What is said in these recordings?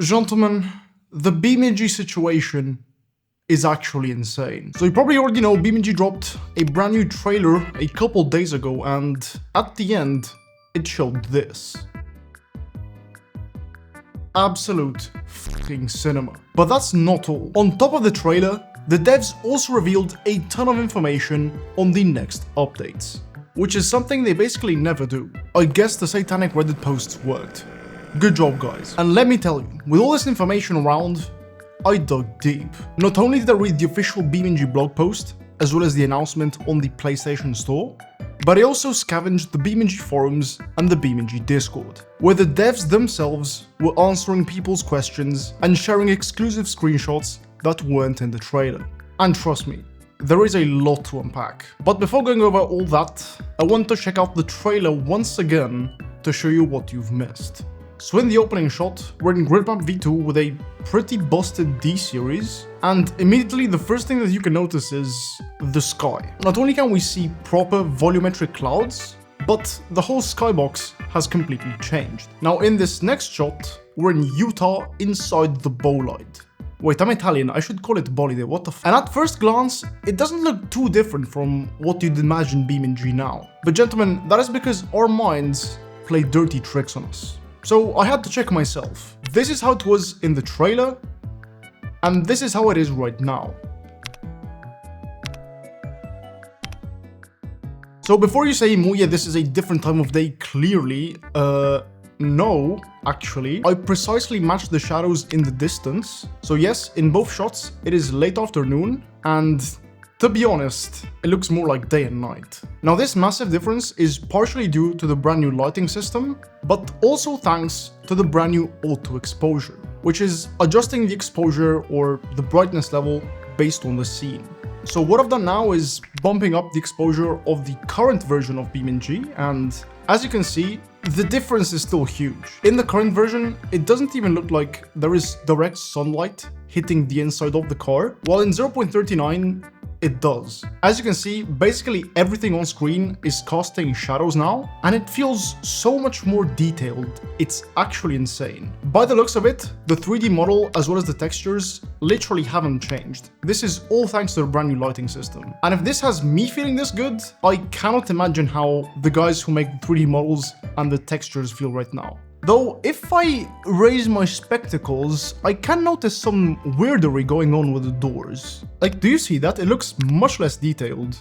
Gentlemen, the BeamNG situation is actually insane. So you probably already know BeamNG dropped a brand new trailer a couple days ago, and at the end, it showed this. Absolute fucking cinema. But that's not all. On top of the trailer, the devs also revealed a ton of information on the next updates, which is something they basically never do. I guess the satanic Reddit posts worked. Good job, guys. And let me tell you, with all this information around, I dug deep. Not only did I read the official BeamNG blog post, as well as the announcement on the PlayStation Store, but I also scavenged the BeamNG forums and the BeamNG Discord, where the devs themselves were answering people's questions and sharing exclusive screenshots that weren't in the trailer. And trust me, there is a lot to unpack. But before going over all that, I want to check out the trailer once again to show you what you've missed. So in the opening shot, we're in Grid Map V2 with a pretty busted D-series, and immediately the first thing that you can notice is the sky. Not only can we see proper volumetric clouds, but the whole skybox has completely changed. Now in this next shot, we're in Utah inside the Bolide. Wait, I'm Italian, I should call it Bolide, what the f— And at first glance, it doesn't look too different from what you'd imagine BeamNG now. But gentlemen, that is because our minds play dirty tricks on us. So I had to check myself. This is how it was in the trailer, and this is how it is right now. So before you say, Muya, this is a different time of day, clearly, no, actually. I precisely matched the shadows in the distance. So yes, in both shots, it is late afternoon, and to be honest, it looks more like day and night. Now this massive difference is partially due to the brand new lighting system, but also thanks to the brand new auto exposure, which is adjusting the exposure or the brightness level based on the scene. So what I've done now is bumping up the exposure of the current version of BeamNG, and as you can see, the difference is still huge. In the current version, it doesn't even look like there is direct sunlight hitting the inside of the car, while in 0.39, it does. As you can see, basically everything on screen is casting shadows now, and it feels so much more detailed. It's actually insane. By the looks of it, the 3D model as well as the textures literally haven't changed. This is all thanks to the brand new lighting system. And if this has me feeling this good, I cannot imagine how the guys who make the 3D models and the textures feel right now. Though, if I raise my spectacles, I can notice some weirdery going on with the doors. Like, do you see that? It looks much less detailed.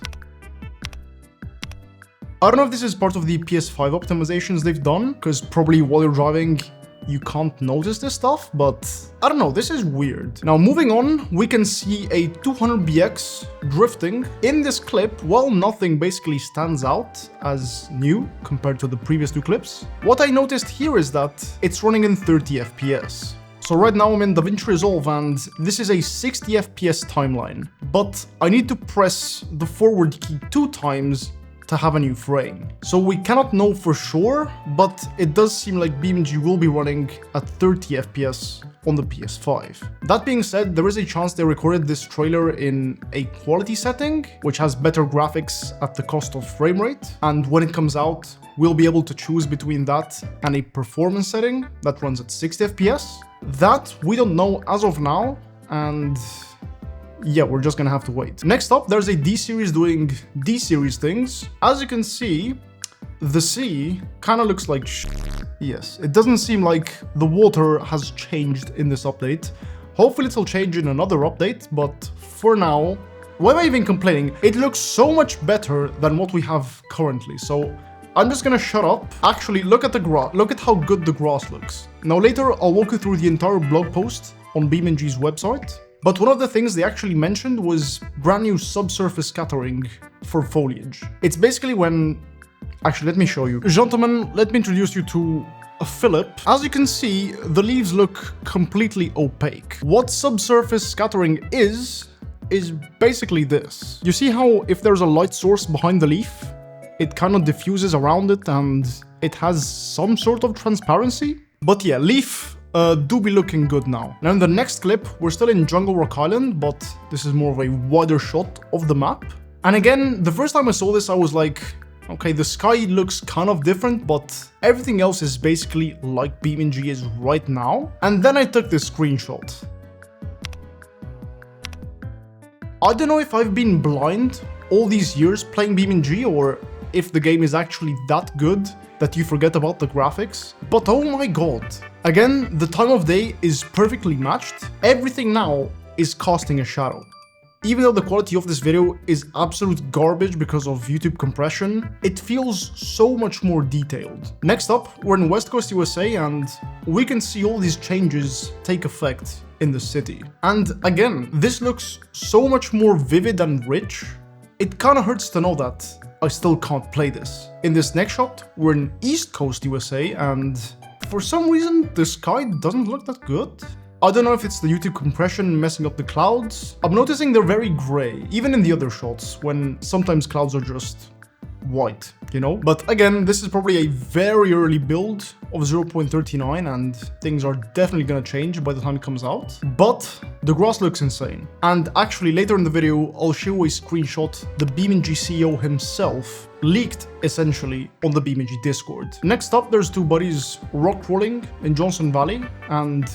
I don't know if this is part of the PS5 optimizations they've done, because probably while you're driving, you can't notice this stuff, but I don't know, this is weird. Now moving on, we can see a 200BX drifting. In this clip, while nothing basically stands out as new compared to the previous two clips, what I noticed here is that it's running in 30 FPS. So right now I'm in DaVinci Resolve and this is a 60 FPS timeline, but I need to press the forward key 2 times to have a new frame. So we cannot know for sure, but it does seem like BeamNG will be running at 30 FPS on the PS5. That being said, there is a chance they recorded this trailer in a quality setting, which has better graphics at the cost of frame rate, and when it comes out, we'll be able to choose between that and a performance setting that runs at 60 FPS. That we don't know as of now, and yeah, we're just gonna have to wait. Next up, there's a D-series doing D-series things. As you can see, the sea kind of looks like yes, it doesn't seem like the water has changed in this update. Hopefully it'll change in another update, but for now, why am I even complaining? It looks so much better than what we have currently, so I'm just gonna shut up. Actually, look at the grass. Look at how good the grass looks. Now later, I'll walk you through the entire blog post on BeamNG's website. But one of the things they actually mentioned was brand new subsurface scattering for foliage. It's basically when— actually, let me show you. Gentlemen, let me introduce you to Philip. As you can see, the leaves look completely opaque. What subsurface scattering is basically this. You see how if there's a light source behind the leaf, it kind of diffuses around it and it has some sort of transparency? But yeah, leaf do be looking good now. Now in the next clip, we're still in Jungle Rock Island, but this is more of a wider shot of the map. And again, the first time I saw this, I was like, Okay, the sky looks kind of different, but everything else is basically like BeamNG is right now. And then I took this screenshot. I don't know if I've been blind all these years playing BeamNG or if the game is actually that good that you forget about the graphics, but oh my god. Again, the time of day is perfectly matched. Everything now is casting a shadow. Even though the quality of this video is absolute garbage because of YouTube compression, it feels so much more detailed. Next up, we're in West Coast USA and we can see all these changes take effect in the city. And again, this looks so much more vivid and rich. It kinda hurts to know that I still can't play this. In this next shot, we're in East Coast USA and for some reason, the sky doesn't look that good. I don't know if it's the YouTube compression messing up the clouds. I'm noticing they're very gray, even in the other shots, when sometimes clouds are just white, you know? But again, this is probably a very early build of 0.39 and things are definitely gonna change by the time it comes out. But the grass looks insane. And actually later in the video, I'll show a screenshot the BeamNG CEO himself leaked essentially on the BeamNG Discord. Next up, there's two buddies rock rolling in Johnson Valley, and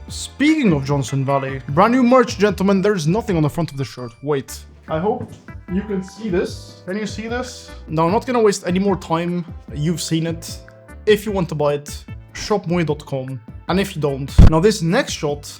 speaking of Johnson Valley, brand new merch, gentlemen. There's nothing on the front of the shirt. Wait. I hope you can see this. Can you see this? No, I'm not gonna waste any more time. You've seen it. If you want to buy it, shopmoe.com. And if you don't, now this next shot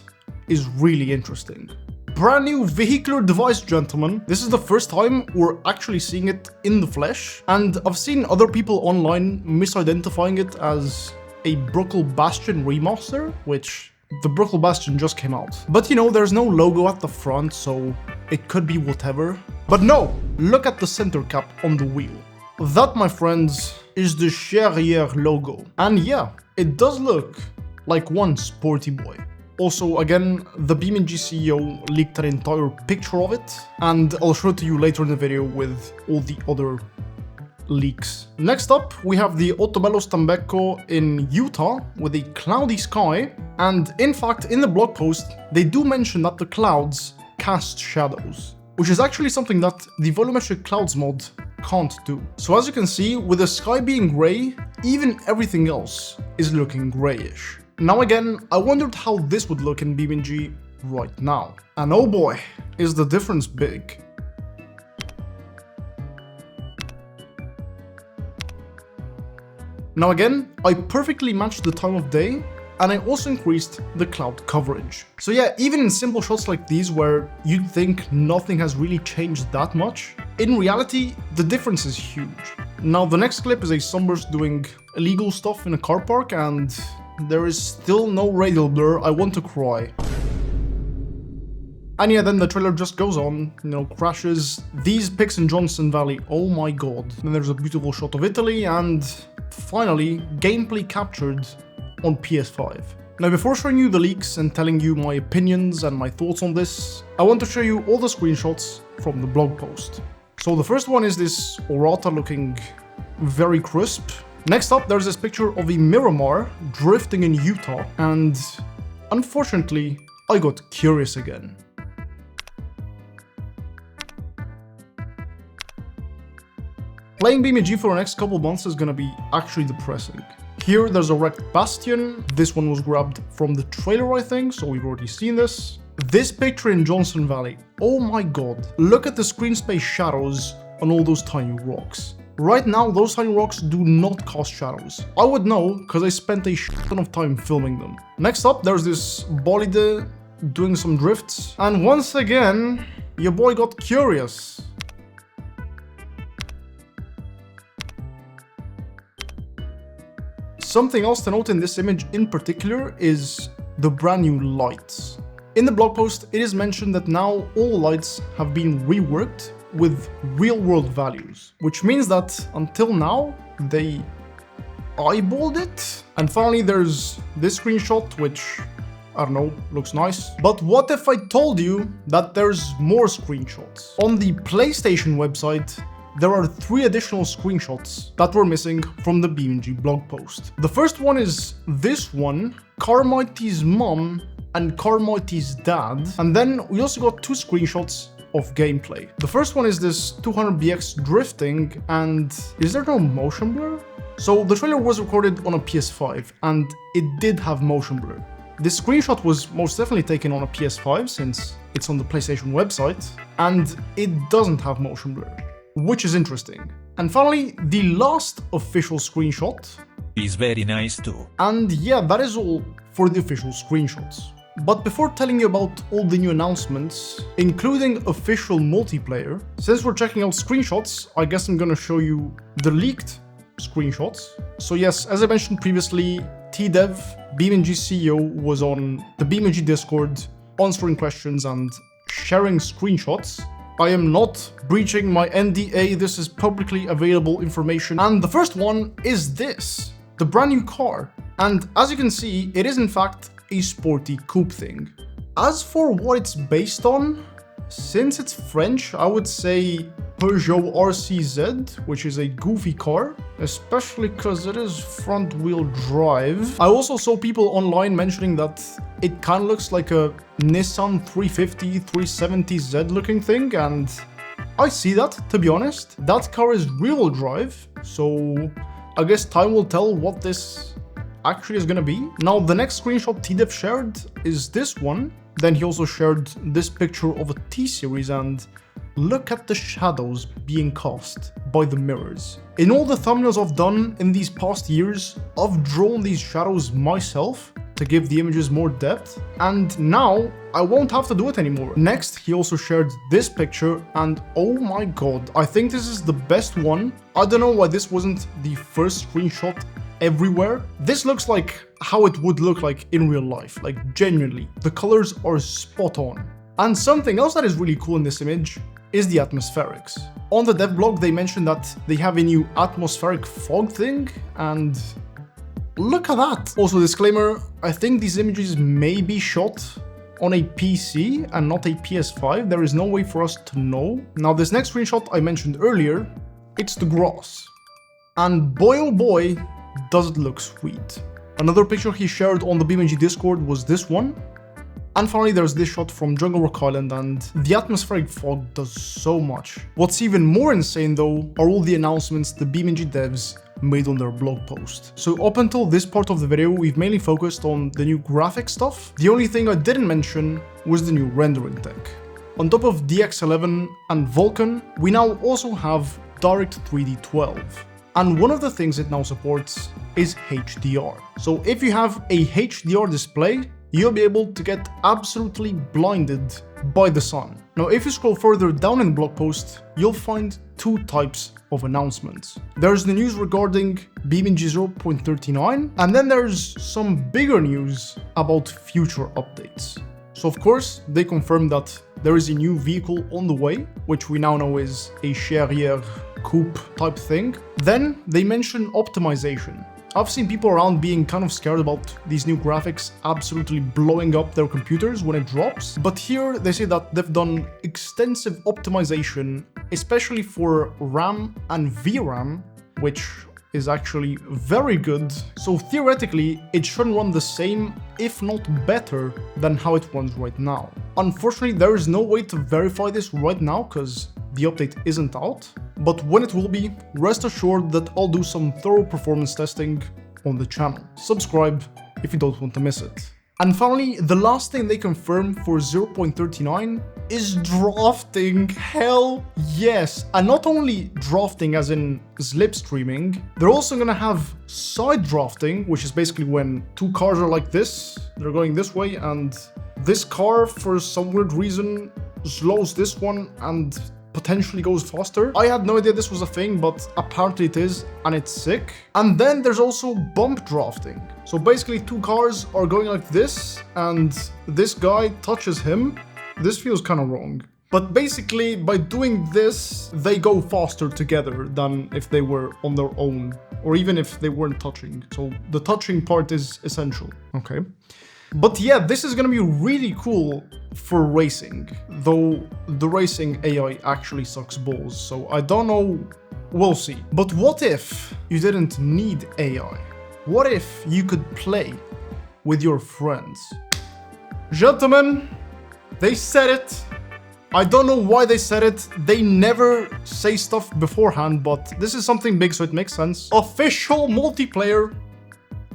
is really interesting. Brand new vehicular device, gentlemen. This is the first time we're actually seeing it in the flesh. And I've seen other people online misidentifying it as a Brookle Bastion remaster, which the Brookle Bastion just came out. But you know, there's no logo at the front, so it could be whatever. But no, look at the center cap on the wheel. That, my friends, is the Charrière logo. And yeah, it does look like one sporty boy. Also, again, the BeamNG CEO leaked an entire picture of it, and I'll show it to you later in the video with all the other leaks. Next up, we have the Ottobello Stambecco in Utah with a cloudy sky, and in fact, in the blog post, they do mention that the clouds cast shadows, which is actually something that the volumetric clouds mod can't do. So as you can see, with the sky being grey, even everything else is looking greyish. Now again, I wondered how this would look in BeamNG right now. And oh boy, is the difference big. Now again, I perfectly matched the time of day, and I also increased the cloud coverage. So yeah, even in simple shots like these where you'd think nothing has really changed that much, in reality, the difference is huge. Now the next clip is a sunburst doing illegal stuff in a car park, and there is still no radial blur. I want to cry. And yeah, then the trailer just goes on, you know, crashes. These pics in Johnson Valley, oh my god. Then there's a beautiful shot of Italy, and finally, gameplay captured on PS5. Now, before showing you the leaks and telling you my opinions and my thoughts on this, I want to show you all the screenshots from the blog post. So the first one is this Orata looking very crisp. Next up, there's this picture of a Miramar drifting in Utah, and unfortunately, I got curious again. Playing BeamNG for the next couple months is gonna be actually depressing. Here there's a wrecked Bastion. This one was grabbed from the trailer, I think, so we've already seen this. This picture in Johnson Valley, oh my god, look at the screen space shadows on all those tiny rocks. Right now, those tiny rocks do not cast shadows. I would know, because I spent a ton of time filming them. Next up, there's this bolide doing some drifts, and once again, your boy got curious. Something else to note in this image in particular is the brand new lights. In the blog post, it is mentioned that now all lights have been reworked with real-world values, which means that until now, they eyeballed it. And finally, there's this screenshot, which, I don't know, looks nice. But what if I told you that there's more screenshots? On the PlayStation website, there are 3 additional screenshots that were missing from the BeamNG blog post. The first one is this one, Carmite's mom and Carmite's dad. And then we also got 2 screenshots of gameplay. The first one is this 200BX drifting, and is there no motion blur? So the trailer was recorded on a PS5 and it did have motion blur. This screenshot was most definitely taken on a PS5 since it's on the PlayStation website, and it doesn't have motion blur, which is interesting. And finally, the last official screenshot is very nice too. And yeah, that is all for the official screenshots. But before telling you about all the new announcements, including official multiplayer, since we're checking out screenshots, I guess I'm gonna show you the leaked screenshots. So yes, as I mentioned previously, TDev, BeamNG CEO, was on the BeamNG Discord answering questions and sharing screenshots. I am not breaching my NDA, this is publicly available information. And the first one is this, the brand new car. And as you can see, it is in fact a sporty coupe thing. As for what it's based on, since it's French, I would say Peugeot RCZ, which is a goofy car, especially because it is front-wheel drive. I also saw people online mentioning that it kind of looks like a Nissan 350, 370Z looking thing, and I see that, to be honest. That car is rear-wheel drive, so I guess time will tell what this actually is gonna be. Now, the next screenshot TDev shared is this one. Then he also shared this picture of a T-Series, and look at the shadows being cast by the mirrors. In all the thumbnails I've done in these past years, I've drawn these shadows myself to give the images more depth, and now I won't have to do it anymore. Next, he also shared this picture, and oh my god, I think this is the best one. I don't know why this wasn't the first screenshot everywhere. This looks like how it would look like in real life, like genuinely. The colors are spot on. And something else that is really cool in this image is the atmospherics. On the dev blog, they mentioned that they have a new atmospheric fog thing, and look at that. Also, disclaimer, I think these images may be shot on a PC and not a PS5. There is no way for us to know. Now, this next screenshot I mentioned earlier, it's the grass. And boy oh boy, does it look sweet. Another picture he shared on the BeamNG Discord was this one. And finally, there's this shot from Jungle Rock Island, and the atmospheric fog does so much. What's even more insane though are all the announcements the BeamNG devs made on their blog post. So up until this part of the video, we've mainly focused on the new graphic stuff. The only thing I didn't mention was the new rendering tech. On top of DX11 and Vulkan, we now also have Direct3D 12. And one of the things it now supports is HDR. So if you have a HDR display, you'll be able to get absolutely blinded by the sun. Now, if you scroll further down in the blog post, you'll find two types of announcements. There's the news regarding BeamNG 0.39, and then there's some bigger news about future updates. So of course, they confirmed that there is a new vehicle on the way, which we now know is a Charrière coupe type thing. Then they mention optimization. I've seen people around being kind of scared about these new graphics absolutely blowing up their computers when it drops, but here they say that they've done extensive optimization, especially for RAM and VRAM, which is actually very good. So theoretically, it should run the same, if not better, than how it runs right now. Unfortunately, there is no way to verify this right now because the update isn't out, but when it will be, rest assured that I'll do some thorough performance testing on the channel. Subscribe if you don't want to miss it. And finally, the last thing they confirm for 0.39 is drafting. Hell yes! And not only drafting as in slipstreaming, they're also gonna have side drafting, which is basically when two cars are like this, they're going this way, and this car, for some weird reason, slows this one and potentially goes faster. I had no idea this was a thing, but apparently it is, and it's sick. And then there's also bump drafting. So basically two cars are going like this, and this guy touches him. This feels kind of wrong. But basically, by doing this, they go faster together than if they were on their own, or even if they weren't touching. So the touching part is essential, okay? But yeah, this is gonna be really cool for racing, though the racing AI actually sucks balls, so I don't know, we'll see. But what if you didn't need AI? What if you could play with your friends? Gentlemen, they said it. I don't know why they said it. They never say stuff beforehand, but this is something big, so it makes sense. Official multiplayer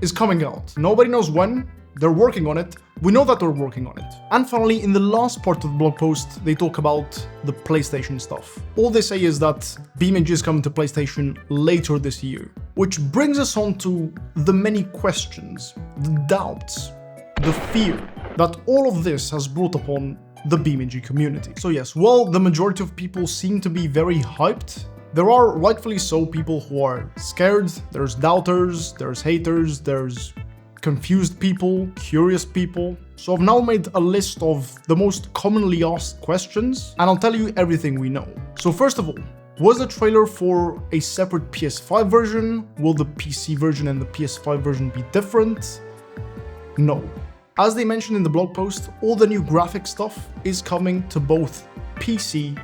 is coming out. Nobody knows when. They're working on it. We know that they're working on it. And finally, in the last part of the blog post, they talk about the PlayStation stuff. All they say is that BeamNG is coming to PlayStation later this year. Which brings us on to the many questions, the doubts, the fear that all of this has brought upon the BeamNG community. So yes, while the majority of people seem to be very hyped, there are rightfully so people who are scared. There's doubters, there's haters, there's confused people, curious people. So I've now made a list of the most commonly asked questions, and I'll tell you everything we know. So first of all, was the trailer for a separate PS5 version? Will the PC version and the PS5 version be different? No. As they mentioned in the blog post, all the new graphic stuff is coming to both PC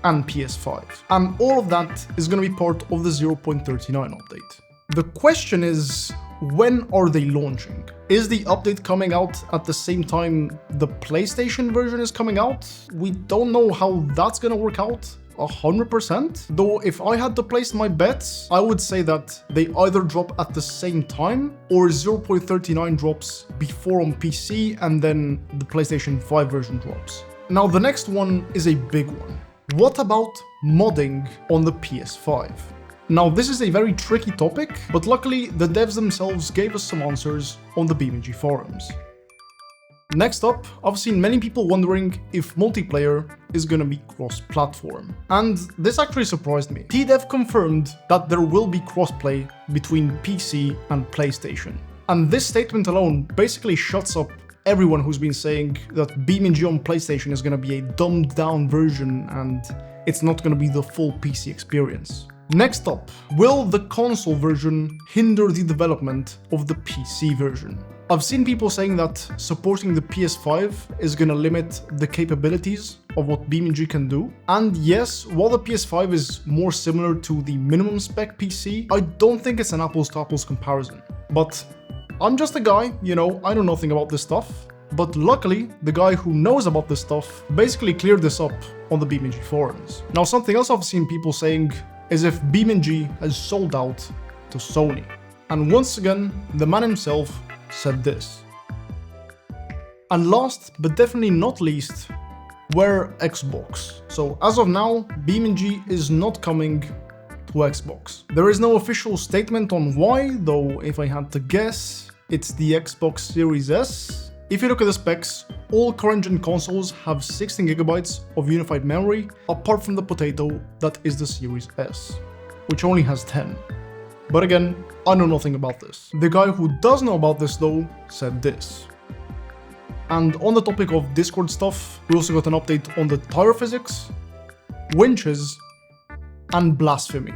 and PS5. And all of that is going to be part of the 0.39 update. The question is, when are they launching? Is the update coming out at the same time the PlayStation version is coming out? We don't know how that's gonna work out 100%. Though if I had to place my bets, I would say that they either drop at the same time or 0.39 drops before on PC and then the PlayStation 5 version drops. Now the next one is a big one. What about modding on the PS5? Now, this is a very tricky topic, but luckily the devs themselves gave us some answers on the BeamNG forums. Next up, I've seen many people wondering if multiplayer is gonna be cross-platform. And this actually surprised me. TDev confirmed that there will be crossplay between PC and PlayStation. And this statement alone basically shuts up everyone who's been saying that BeamNG on PlayStation is gonna be a dumbed down version and it's not gonna be the full PC experience. Next up, will the console version hinder the development of the PC version? I've seen people saying that supporting the PS5 is gonna limit the capabilities of what BeamNG can do. And yes, while the PS5 is more similar to the minimum spec PC, I don't think it's an apples to apples comparison. But I'm just a guy, you know, I know nothing about this stuff. But luckily, the guy who knows about this stuff basically cleared this up on the BeamNG forums. Now, something else I've seen people saying is if BeamNG has sold out to Sony. And once again, the man himself said this. And last, but definitely not least, were Xbox. So as of now, BeamNG is not coming to Xbox. There is no official statement on why, though if I had to guess, it's the Xbox Series S. If you look at the specs, all current-gen consoles have 16GB of unified memory, apart from the potato that is the Series S, which only has 10. But again, I know nothing about this. The guy who does know about this though said this. And on the topic of Discord stuff, we also got an update on the tire physics, winches, and blasphemy.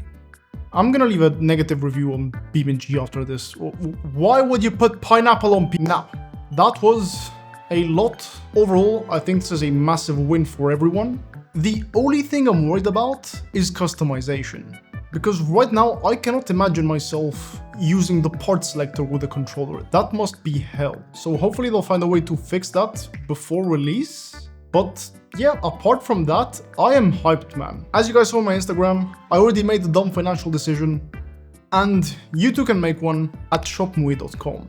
I'm gonna leave a negative review on BeamNG after this. Why would you put pineapple on Now, that was a lot. Overall, I think this is a massive win for everyone. The only thing I'm worried about is customization. Because right now, I cannot imagine myself using the part selector with a controller. That must be hell. So hopefully they'll find a way to fix that before release. But yeah, apart from that, I am hyped, man. As you guys saw on my Instagram, I already made the dumb financial decision. And you too can make one at shopmui.com.